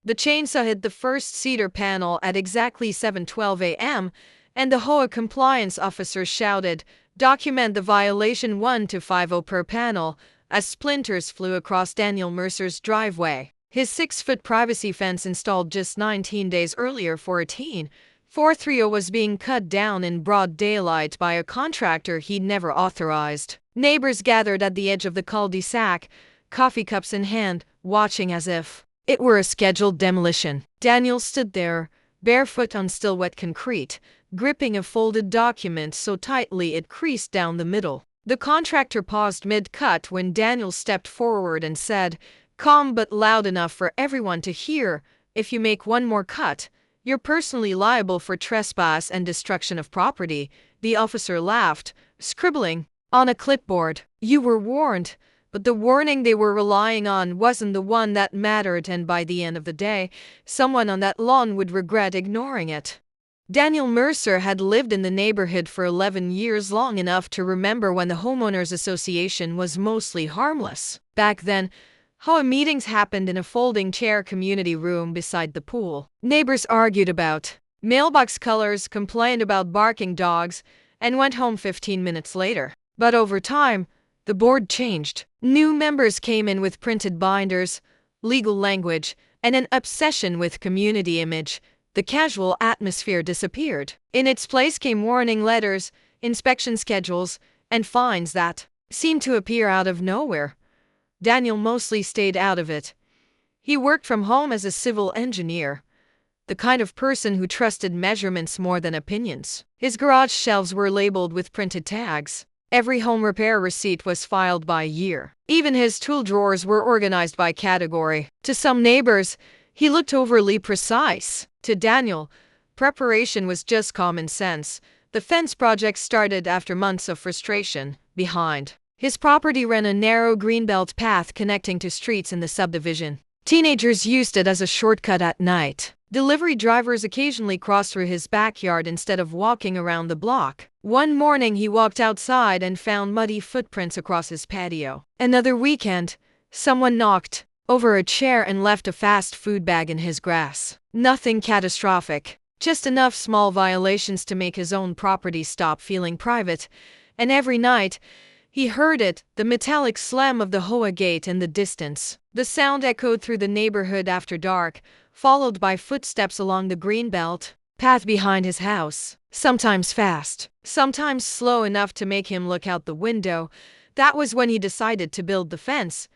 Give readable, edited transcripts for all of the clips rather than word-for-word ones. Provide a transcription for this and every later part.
The chainsaw hit the first cedar panel at exactly 7:12 a.m., and the Hoa compliance officer shouted, "Document the violation 1-50 per panel," as splinters flew across Daniel Mercer's driveway. His 6-foot privacy fence installed just 19 days earlier for a teen, 430 was being cut down in broad daylight by a contractor he'd never authorized. Neighbors gathered at the edge of the cul-de-sac, coffee cups in hand, watching as if it were a scheduled demolition. Daniel stood there, barefoot on still wet concrete, gripping a folded document so tightly it creased down the middle. The contractor paused mid-cut when Daniel stepped forward and said, calm but loud enough for everyone to hear, "If you make one more cut, you're personally liable for trespass and destruction of property." The officer laughed, scribbling on a clipboard. "You were warned." But the warning they were relying on wasn't the one that mattered, and by the end of the day, someone on that lawn would regret ignoring it. Daniel Mercer had lived in the neighborhood for 11 years, long enough to remember when the Homeowners Association was mostly harmless. Back then, Hoa meetings happened in a folding chair community room beside the pool. Neighbors argued about mailbox colors, complained about barking dogs, and went home 15 minutes later. But over time, the board changed. New members came in with printed binders, legal language, and an obsession with community image. The casual atmosphere disappeared. In its place came warning letters, inspection schedules, and fines that seemed to appear out of nowhere. Daniel mostly stayed out of it. He worked from home as a civil engineer, the kind of person who trusted measurements more than opinions. His garage shelves were labeled with printed tags. Every home repair receipt was filed by year. Even his tool drawers were organized by category. To some neighbors, he looked overly precise. To Daniel, preparation was just common sense. The fence project started after months of frustration. Behind his property ran a narrow greenbelt path connecting to streets in the subdivision. Teenagers used it as a shortcut at night. Delivery drivers occasionally crossed through his backyard instead of walking around the block. One morning he walked outside and found muddy footprints across his patio. Another weekend, someone knocked over a chair and left a fast food bag in his grass. Nothing catastrophic, just enough small violations to make his own property stop feeling private. And every night, he heard it, the metallic slam of the Hoa gate in the distance. The sound echoed through the neighborhood after dark, followed by footsteps along the greenbelt path behind his house. Sometimes fast, sometimes slow enough to make him look out the window. That was when he decided to build the fence.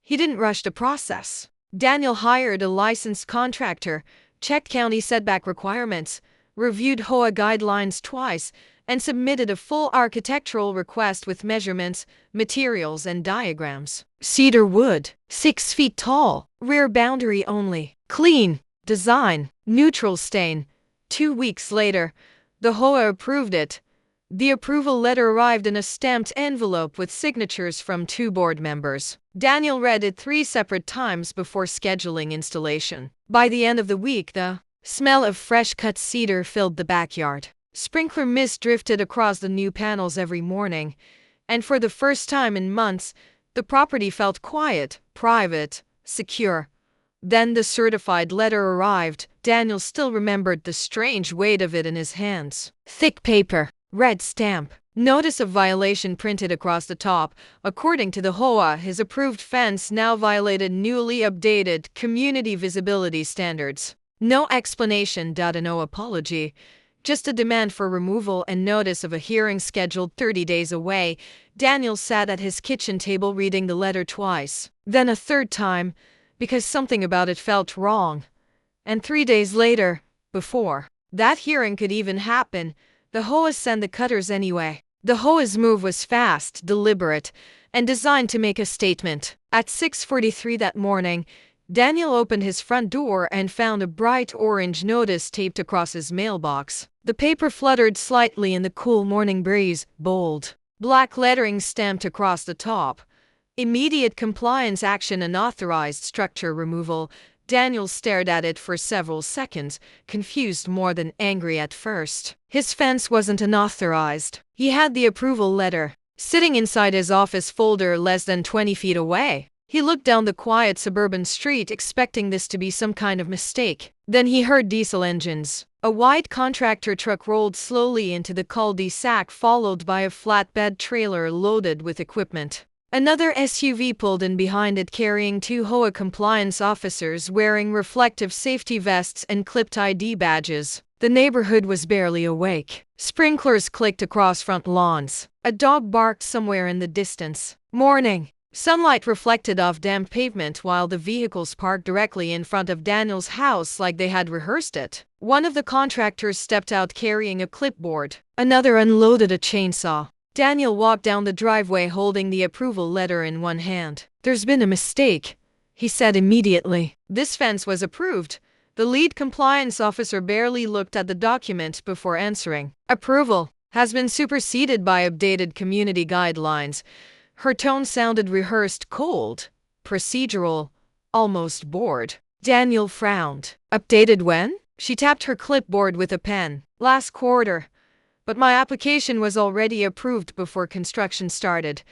He didn't rush the process. Daniel hired a licensed contractor, checked county setback requirements, reviewed Hoa guidelines twice, and submitted a full architectural request with measurements, materials, and diagrams. Cedar wood, 6 feet tall, rear boundary only, clean, design, neutral stain. 2 weeks later, the Hoa approved it. The approval letter arrived in a stamped envelope with signatures from 2 board members. Daniel read it 3 separate times before scheduling installation. By the end of the week, the smell of fresh-cut cedar filled the backyard. Sprinkler mist drifted across the new panels every morning, and for the first time in months, the property felt quiet, private, secure. Then the certified letter arrived. Daniel still remembered the strange weight of it in his hands. Thick paper, red stamp, notice of violation printed across the top. According to the Hoa, his approved fence now violated newly updated community visibility standards. No explanation, no apology. Just a demand for removal and notice of a hearing scheduled 30 days away. Daniel sat at his kitchen table reading the letter twice, then a third time, because something about it felt wrong. And 3 days later, before that hearing could even happen, the Hoa'S sent the cutters anyway. The Hoa'S move was fast, deliberate, and designed to make a statement. At 6:43 that morning, Daniel opened his front door and found a bright orange notice taped across his mailbox. The paper fluttered slightly in the cool morning breeze, bold black lettering stamped across the top. Immediate compliance action, unauthorized structure removal. Daniel stared at it for several seconds, confused more than angry at first. His fence wasn't unauthorized. He had the approval letter sitting inside his office folder less than 20 feet away. He looked down the quiet suburban street expecting this to be some kind of mistake. Then he heard diesel engines. A white contractor truck rolled slowly into the cul-de-sac, followed by a flatbed trailer loaded with equipment. Another SUV pulled in behind it, carrying two Hoa'S compliance officers wearing reflective safety vests and clipped ID badges. The neighborhood was barely awake. Sprinklers clicked across front lawns. A dog barked somewhere in the distance. Morning. Sunlight reflected off damp pavement while the vehicles parked directly in front of Daniel's house like they had rehearsed it. One of the contractors stepped out carrying a clipboard. Another unloaded a chainsaw. Daniel walked down the driveway holding the approval letter in one hand. "There's been a mistake," he said immediately. "This fence was approved." The lead compliance officer barely looked at the document before answering. "Approval has been superseded by updated community guidelines." Her tone sounded rehearsed, cold, procedural, almost bored. Daniel frowned. "Updated when?" She tapped her clipboard with a pen. "Last quarter. But my application was already approved before construction started.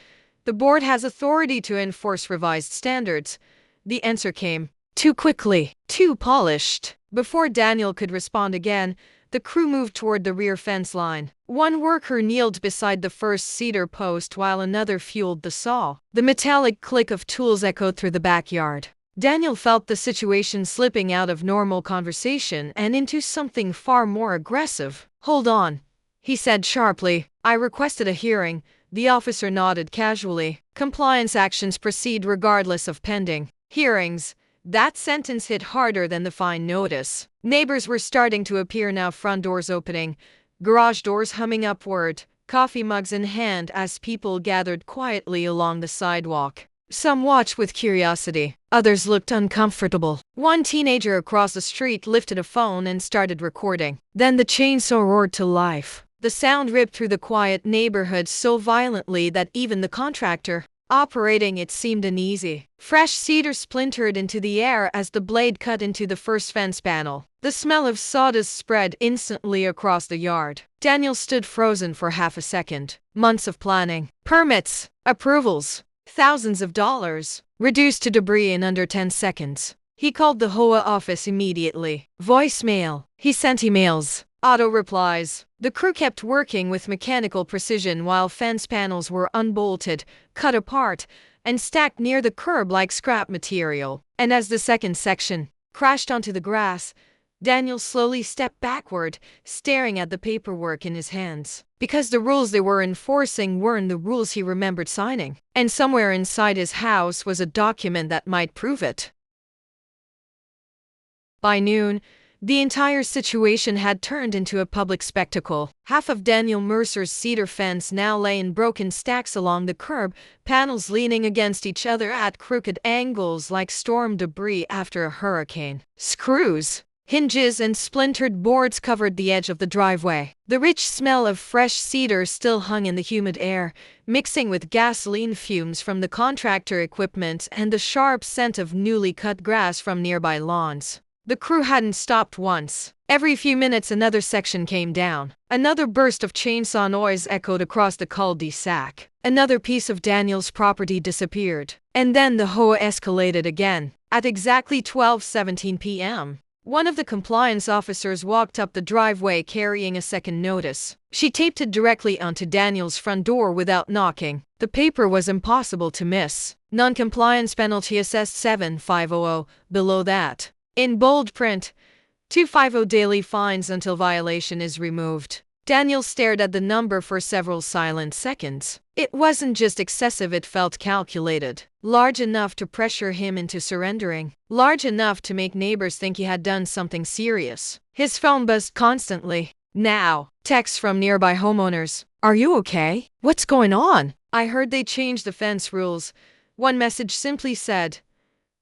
The board has authority to enforce revised standards." The answer came too quickly, too polished. Before Daniel could respond again, the crew moved toward the rear fence line. One worker kneeled beside the first cedar post while another fueled the saw. The metallic click of tools echoed through the backyard. Daniel felt the situation slipping out of normal conversation and into something far more aggressive. "Hold on," he said sharply. "I requested a hearing." The officer nodded casually. "Compliance actions proceed regardless of pending hearings." That sentence hit harder than the fine notice. Neighbors were starting to appear now, front doors opening, garage doors humming upward, coffee mugs in hand as people gathered quietly along the sidewalk. Some watched with curiosity, others looked uncomfortable. One teenager across the street lifted a phone and started recording. Then the chainsaw roared to life. The sound ripped through the quiet neighborhood so violently that even the contractor operating it seemed uneasy. Fresh cedar splintered into the air as the blade cut into the first fence panel. The smell of sawdust spread instantly across the yard. Daniel stood frozen for half a second. Months of planning, permits, approvals, thousands of dollars, reduced to debris in under 10 seconds. He called the Hoa'S office immediately. Voicemail. He sent emails. Auto replies. The crew kept working with mechanical precision while fence panels were unbolted, cut apart, and stacked near the curb like scrap material. And as the second section crashed onto the grass, Daniel slowly stepped backward, staring at the paperwork in his hands. Because the rules they were enforcing weren't the rules he remembered signing. And somewhere inside his house was a document that might prove it. By noon, the entire situation had turned into a public spectacle. Half of Daniel Mercer's cedar fence now lay in broken stacks along the curb, panels leaning against each other at crooked angles like storm debris after a hurricane. Screws, hinges, and splintered boards covered the edge of the driveway. The rich smell of fresh cedar still hung in the humid air, mixing with gasoline fumes from the contractor equipment and the sharp scent of newly cut grass from nearby lawns. The crew hadn't stopped once. Every few minutes another section came down. Another burst of chainsaw noise echoed across the cul-de-sac. Another piece of Daniel's property disappeared. And then the Hoa'S escalated again. At exactly 12:17 p.m., one of the compliance officers walked up the driveway carrying a second notice. She taped it directly onto Daniel's front door without knocking. The paper was impossible to miss. Non-compliance penalty assessed $7,500. Below that, in bold print, $250 daily fines until violation is removed. Daniel stared at the number for several silent seconds. It wasn't just excessive, it felt calculated. Large enough to pressure him into surrendering. Large enough to make neighbors think he had done something serious. His phone buzzed constantly. Now, texts from nearby homeowners. "Are you okay? What's going on? I heard they changed the fence rules." One message simply said,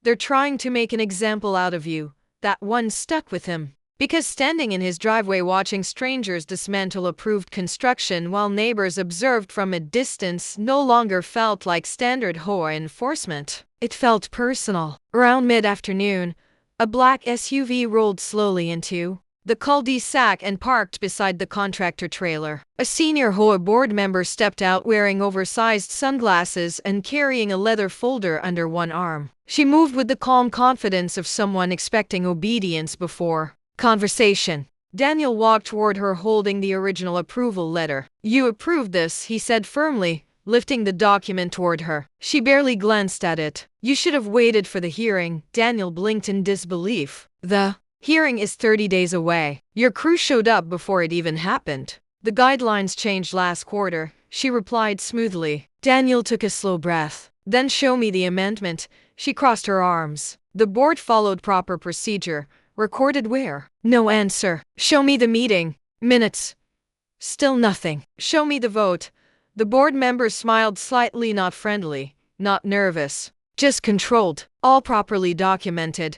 "They're trying to make an example out of you." That one stuck with him. Because standing in his driveway watching strangers dismantle approved construction while neighbors observed from a distance no longer felt like standard Hoa'S enforcement. It felt personal. Around mid-afternoon, a black SUV rolled slowly into the cul-de-sac and parked beside the contractor trailer. A senior Hoa board member stepped out wearing oversized sunglasses and carrying a leather folder under one arm. She moved with the calm confidence of someone expecting obedience before conversation. Daniel walked toward her holding the original approval letter. "You approved this," he said firmly, lifting the document toward her. She barely glanced at it. "You should have waited for the hearing." Daniel blinked in disbelief. "The hearing is 30 days away. Your crew showed up before it even happened." "The guidelines changed last quarter," she replied smoothly. Daniel took a slow breath. "Then show me the amendment." She crossed her arms. "The board followed proper procedure. Recorded where?" "No answer." "Show me the meeting minutes." Still nothing. "Show me the vote." The board member smiled slightly, not friendly, not nervous, just controlled. "All properly documented."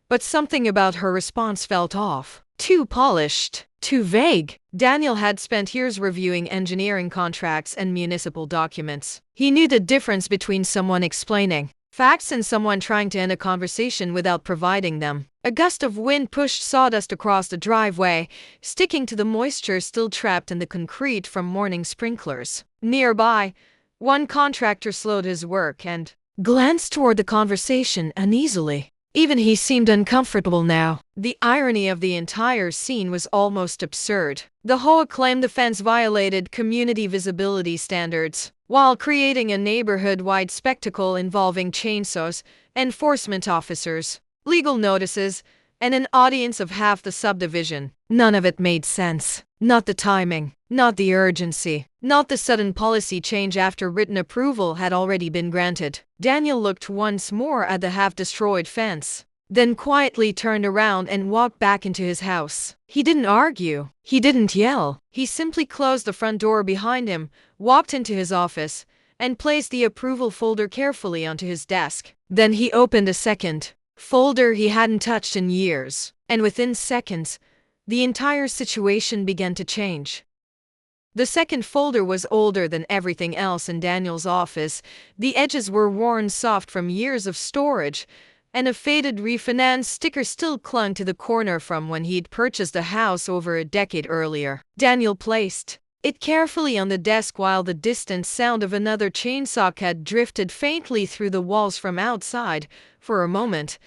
But something about her response felt off. Too polished, too vague. Daniel had spent years reviewing engineering contracts and municipal documents. He knew the difference between someone explaining facts and someone trying to end a conversation without providing them. A gust of wind pushed sawdust across the driveway, sticking to the moisture still trapped in the concrete from morning sprinklers. Nearby, one contractor slowed his work and glanced toward the conversation uneasily. Even he seemed uncomfortable now. The irony of the entire scene was almost absurd. The Hoa claimed the fence violated community visibility standards, while creating a neighborhood-wide spectacle involving chainsaws, enforcement officers, legal notices, and an audience of half the subdivision. None of it made sense. Not the timing, not the urgency, not the sudden policy change after written approval had already been granted. Daniel looked once more at the half-destroyed fence, then quietly turned around and walked back into his house. He didn't argue. He didn't yell. He simply closed the front door behind him, walked into his office, and placed the approval folder carefully onto his desk. Then he opened a second folder he hadn't touched in years, and within seconds, the entire situation began to change. The second folder was older than everything else in Daniel's office. The edges were worn soft from years of storage, and a faded refinance sticker still clung to the corner from when he'd purchased the house over a decade earlier. Daniel placed it carefully on the desk while the distant sound of another chainsaw cut drifted faintly through the walls from outside. For a moment,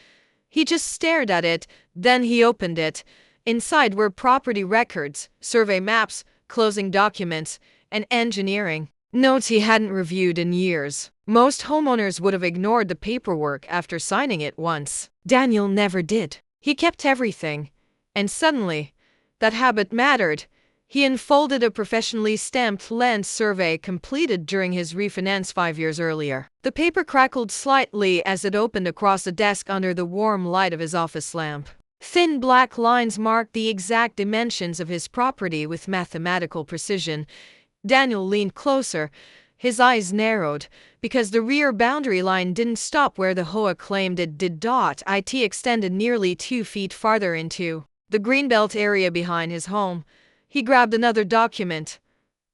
he just stared at it, then he opened it. Inside were property records, survey maps, closing documents, and engineering notes he hadn't reviewed in years. Most homeowners would have ignored the paperwork after signing it once. Daniel never did. He kept everything. And suddenly, that habit mattered. He unfolded a professionally stamped land survey completed during his refinance 5 years earlier. The paper crackled slightly as it opened across the desk under the warm light of his office lamp. Thin black lines marked the exact dimensions of his property with mathematical precision. Daniel leaned closer. His eyes narrowed, because the rear boundary line didn't stop where the Hoa claimed it did. It extended nearly 2 feet farther into the greenbelt area behind his home. He grabbed another document,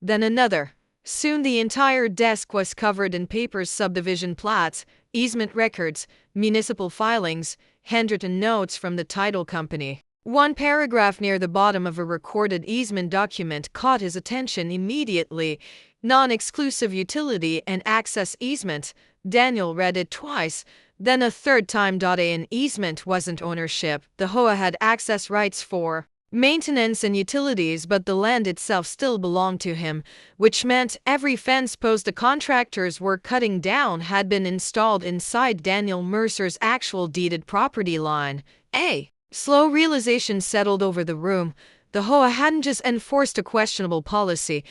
then another. Soon the entire desk was covered in papers: subdivision plats, easement records, municipal filings, handwritten notes from the title company. One paragraph near the bottom of a recorded easement document caught his attention immediately. Non-exclusive utility and access easement. Daniel read it twice, then a third time. An easement wasn't ownership. The Hoa had access rights for maintenance and utilities, but the land itself still belonged to him, which meant every fence post the contractors were cutting down had been installed inside Daniel Mercer's actual deeded property line. A slow realization settled over the room. The Hoa hadn't just enforced a questionable policy.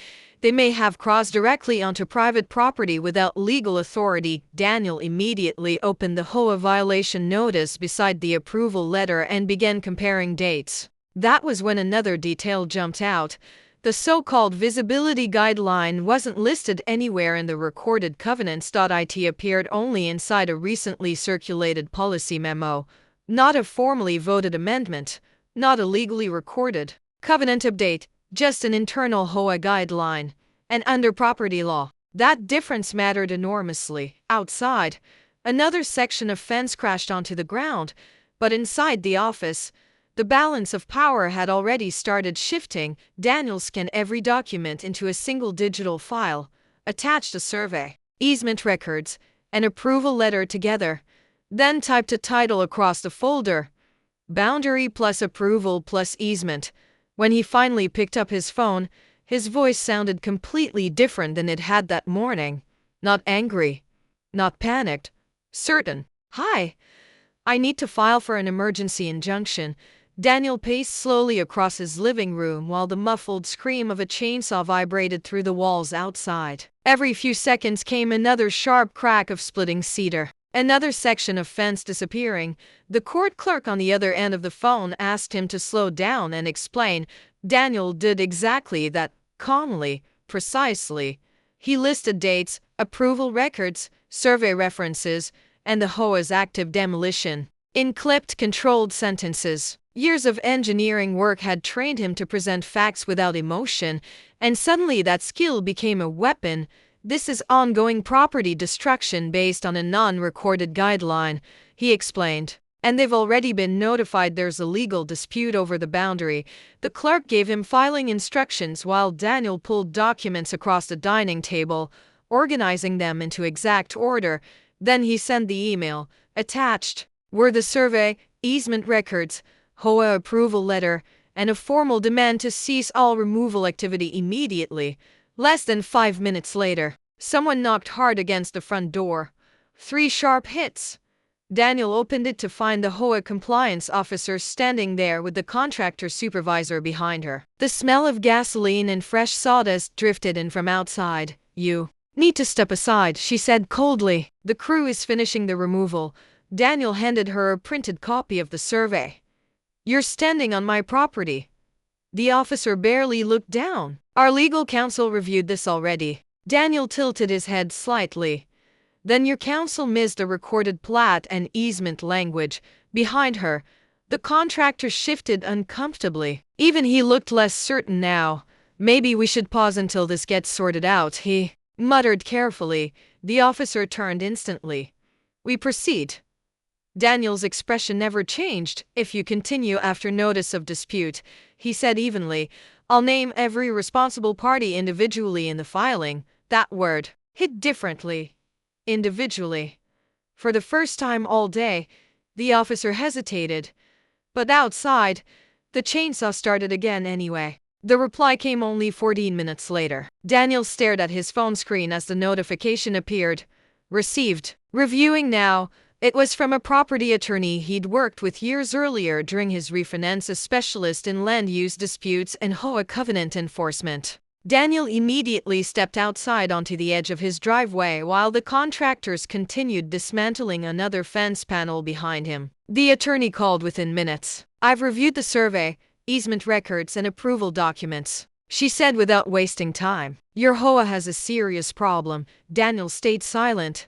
They may have crossed directly onto private property without legal authority. Daniel immediately opened the Hoa violation notice beside the approval letter and began comparing dates. That was when another detail jumped out. The so-called visibility guideline wasn't listed anywhere in the recorded covenants. It appeared only inside a recently circulated policy memo. Not a formally voted amendment, not a legally recorded covenant update, just an internal Hoa guideline. And under property law, that difference mattered enormously. Outside, another section of fence crashed onto the ground, but inside the office, The balance of power had already started shifting. Daniel scanned every document into a single digital file, attached a survey, easement records, and approval letter together, then typed a title across the folder: Boundary plus approval plus easement. When he finally picked up his phone, his voice sounded completely different than it had that morning. Not angry, not panicked, certain. "Hi, I need to file for an emergency injunction." Daniel paced slowly across his living room while the muffled scream of a chainsaw vibrated through the walls outside. Every few seconds came another sharp crack of splitting cedar. Another section of fence disappearing. The court clerk on the other end of the phone asked him to slow down and explain. Daniel did exactly that, calmly, precisely. He listed dates, approval records, survey references, and the Hoa'S active demolition in clipped, controlled sentences. Years of engineering work had trained him to present facts without emotion, and suddenly that skill became a weapon. "This is ongoing property destruction based on a non-recorded guideline," he explained. "And they've already been notified there's a legal dispute over the boundary." The clerk gave him filing instructions while Daniel pulled documents across the dining table, organizing them into exact order. Then he sent the email. Attached were the survey, easement records, Ho'a approval letter, and a formal demand to cease all removal activity immediately. Less than 5 minutes later, someone knocked hard against the front door. 3 sharp hits. Daniel opened it to find the Ho'a compliance officer standing there with the contractor supervisor behind her. The smell of gasoline and fresh sawdust drifted in from outside. "You need to step aside," she said coldly. "The crew is finishing the removal." Daniel handed her a printed copy of the survey. "You're standing on my property." The officer barely looked down. "Our legal counsel reviewed this already." Daniel tilted his head slightly. "Then your counsel missed the recorded plat and easement language." Behind her, the contractor shifted uncomfortably. Even he looked less certain now. "Maybe we should pause until this gets sorted out," he muttered carefully. The officer turned instantly. "We proceed." Daniel's expression never changed. "If you continue after notice of dispute," he said evenly, "I'll name every responsible party individually in the filing." That word hit differently. Individually. For the first time all day, the officer hesitated. But outside, the chainsaw started again anyway. The reply came only 14 minutes later. Daniel stared at his phone screen as the notification appeared. Received. Reviewing now. It was from a property attorney he'd worked with years earlier during his refinance, a specialist in land use disputes and Ho'a covenant enforcement. Daniel immediately stepped outside onto the edge of his driveway while the contractors continued dismantling another fence panel behind him. The attorney called within minutes. "I've reviewed the survey, easement records, and approval documents," she said without wasting time. "Your Ho'a has a serious problem." Daniel stayed silent,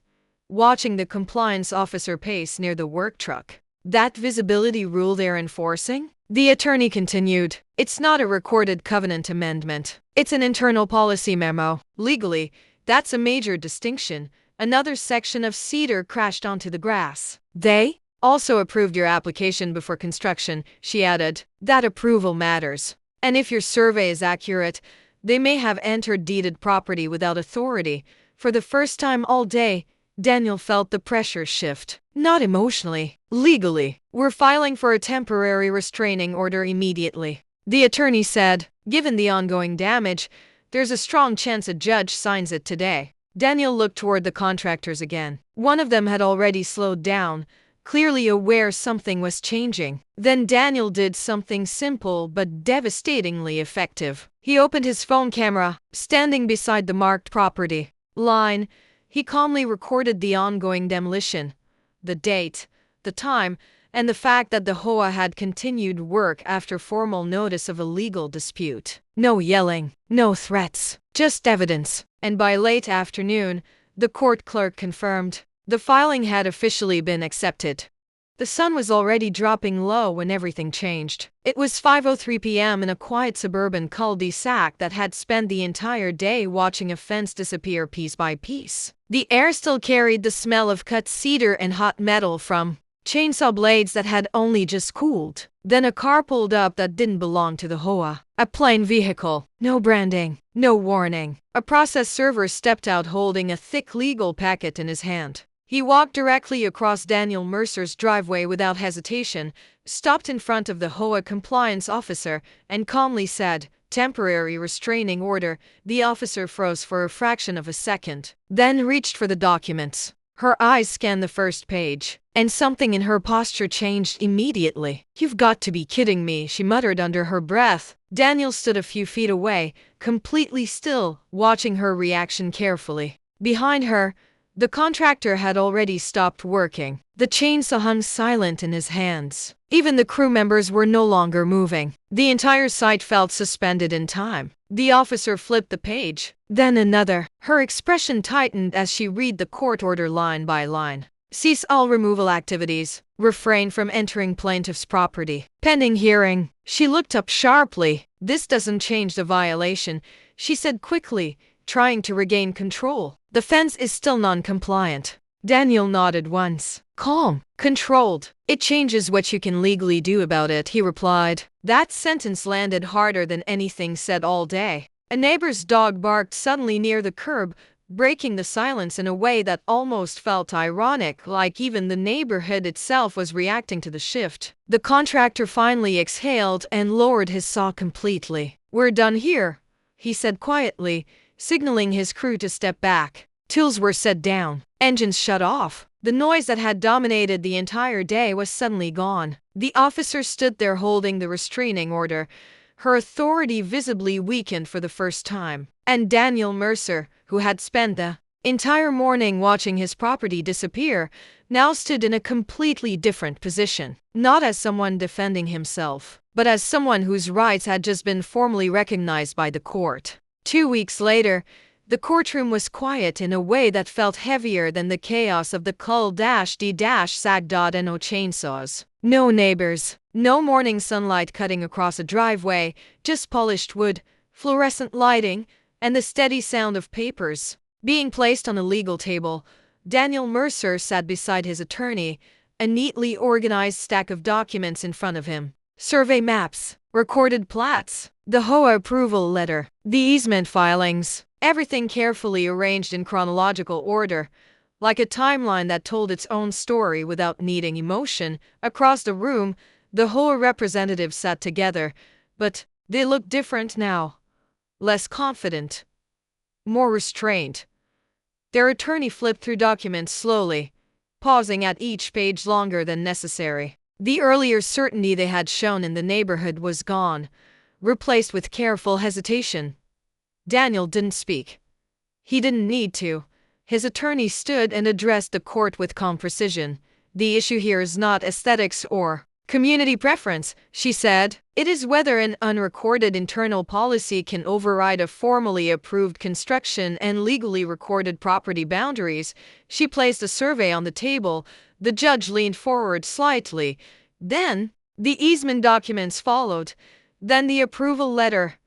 watching the compliance officer pace near the work truck. "That visibility rule they're enforcing?" The attorney continued. "It's not a recorded covenant amendment. It's an internal policy memo. Legally, that's a major distinction." Another section of cedar crashed onto the grass. "They also approved your application before construction," she added. "That approval matters. And if your survey is accurate, they may have entered deeded property without authority." For the first time all day, Daniel felt the pressure shift. Not emotionally, legally. "We're filing for a temporary restraining order immediately," the attorney said. "Given the ongoing damage, there's a strong chance a judge signs it today." Daniel looked toward the contractors again. One of them had already slowed down, clearly aware something was changing. Then Daniel did something simple but devastatingly effective. He opened his phone camera. Standing beside the marked property line, he calmly recorded the ongoing demolition, the date, the time, and the fact that the Ho'a had continued work after formal notice of a legal dispute. No yelling, no threats, just evidence. And by late afternoon, the court clerk confirmed the filing had officially been accepted. The sun was already dropping low when everything changed. It was 5:03 p.m. in a quiet suburban cul-de-sac that had spent the entire day watching a fence disappear piece by piece. The air still carried the smell of cut cedar and hot metal from chainsaw blades that had only just cooled. Then a car pulled up that didn't belong to the Hoa. A plain vehicle. No branding. No warning. A process server stepped out holding a thick legal packet in his hand. He walked directly across Daniel Mercer's driveway without hesitation, stopped in front of the Hoa compliance officer, and calmly said, "Temporary restraining order." The officer froze for a fraction of a second, then reached for the documents. Her eyes scanned the first page, and something in her posture changed immediately. "You've got to be kidding me," she muttered under her breath. Daniel stood a few feet away, completely still, watching her reaction carefully. Behind her, the contractor had already stopped working. The chainsaw hung silent in his hands. Even the crew members were no longer moving. The entire site felt suspended in time. The officer flipped the page, then another. Her expression tightened as she read the court order line by line. "Cease all removal activities. Refrain from entering plaintiff's property. Pending hearing." She looked up sharply. "This doesn't change the violation," she said quickly, trying to regain control. "The fence is still non-compliant." Daniel nodded once. Calm, controlled. "It changes what you can legally do about it," he replied. That sentence landed harder than anything said all day. A neighbor's dog barked suddenly near the curb, breaking the silence in a way that almost felt ironic, like even the neighborhood itself was reacting to the shift. The contractor finally exhaled and lowered his saw completely. "We're done here," he said quietly, signaling his crew to step back. Tools were set down. Engines shut off. The noise that had dominated the entire day was suddenly gone. The officer stood there holding the restraining order, her authority visibly weakened for the first time. And Daniel Mercer, who had spent the entire morning watching his property disappear, now stood in a completely different position. Not as someone defending himself, but as someone whose rights had just been formally recognized by the court. 2 weeks later, the courtroom was quiet in a way that felt heavier than the chaos of the cull-d-sag.no chainsaws. No neighbors, no morning sunlight cutting across a driveway, just polished wood, fluorescent lighting, and the steady sound of papers being placed on a legal table. Daniel Mercer sat beside his attorney, a neatly organized stack of documents in front of him. Survey maps, recorded plats, the Hoa approval letter, the easement filings. Everything carefully arranged in chronological order, like a timeline that told its own story without needing emotion. Across the room, the Hoa representatives sat together, but they looked different now. Less confident, more restrained. Their attorney flipped through documents slowly, pausing at each page longer than necessary. The earlier certainty they had shown in the neighborhood was gone, replaced with careful hesitation. Daniel didn't speak. He didn't need to. His attorney stood and addressed the court with calm precision. "The issue here is not aesthetics or community preference," she said. "It is whether an unrecorded internal policy can override a formally approved construction and legally recorded property boundaries." She placed a survey on the table. The judge leaned forward slightly. Then, the easement documents followed. Then the approval letter.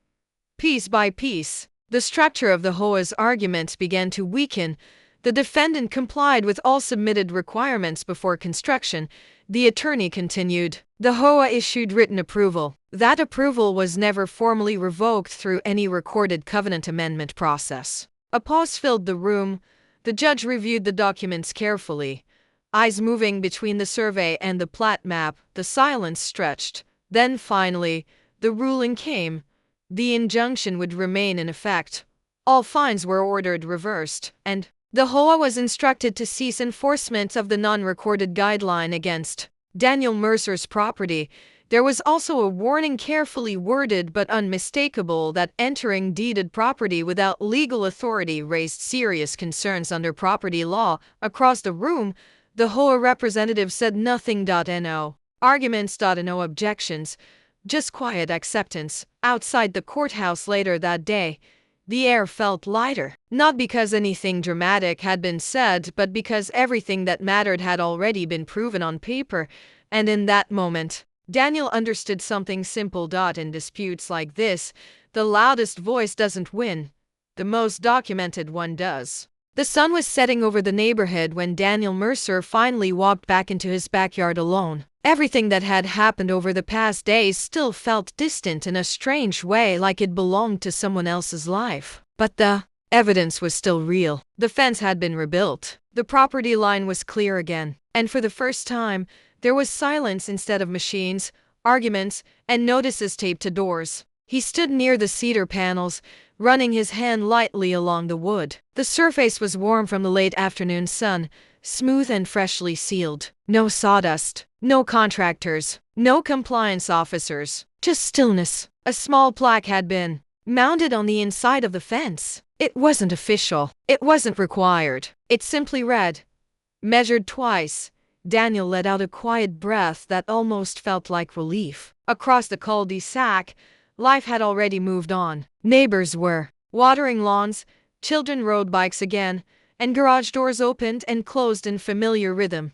Piece by piece, the structure of the Hoa'S argument began to weaken. The defendant complied with all submitted requirements before construction. The attorney continued. The Hoa issued written approval. That approval was never formally revoked through any recorded covenant amendment process. A pause filled the room. The judge reviewed the documents carefully, eyes moving between the survey and the plat map. The silence stretched. Then finally, the ruling came. The injunction would remain in effect. All fines were ordered reversed, and the Hoa was instructed to cease enforcement of the non-recorded guideline against Daniel Mercer's property. There was also a warning, carefully worded but unmistakable, that entering deeded property without legal authority raised serious concerns under property law. Across the room, the Hoa representative said nothing. No arguments, no objections, just quiet acceptance. Outside the courthouse later that day, the air felt lighter, not because anything dramatic had been said, but because everything that mattered had already been proven on paper. And in that moment, Daniel understood something simple. In disputes like this, the loudest voice doesn't win. The most documented one does. The sun was setting over the neighborhood when Daniel Mercer finally walked back into his backyard alone. Everything that had happened over the past days still felt distant in a strange way, like it belonged to someone else's life. But the evidence was still real. The fence had been rebuilt. The property line was clear again. And for the first time, there was silence instead of machines, arguments, and notices taped to doors. He stood near the cedar panels, running his hand lightly along the wood. The surface was warm from the late afternoon sun, smooth and freshly sealed. No sawdust, no contractors, no compliance officers, just stillness. A small plaque had been mounted on the inside of the fence. It wasn't official. It wasn't required. It simply read, "Measured twice." Daniel let out a quiet breath that almost felt like relief. Across the cul-de-sac, life had already moved on. Neighbors were watering lawns, children rode bikes again, and garage doors opened and closed in familiar rhythm.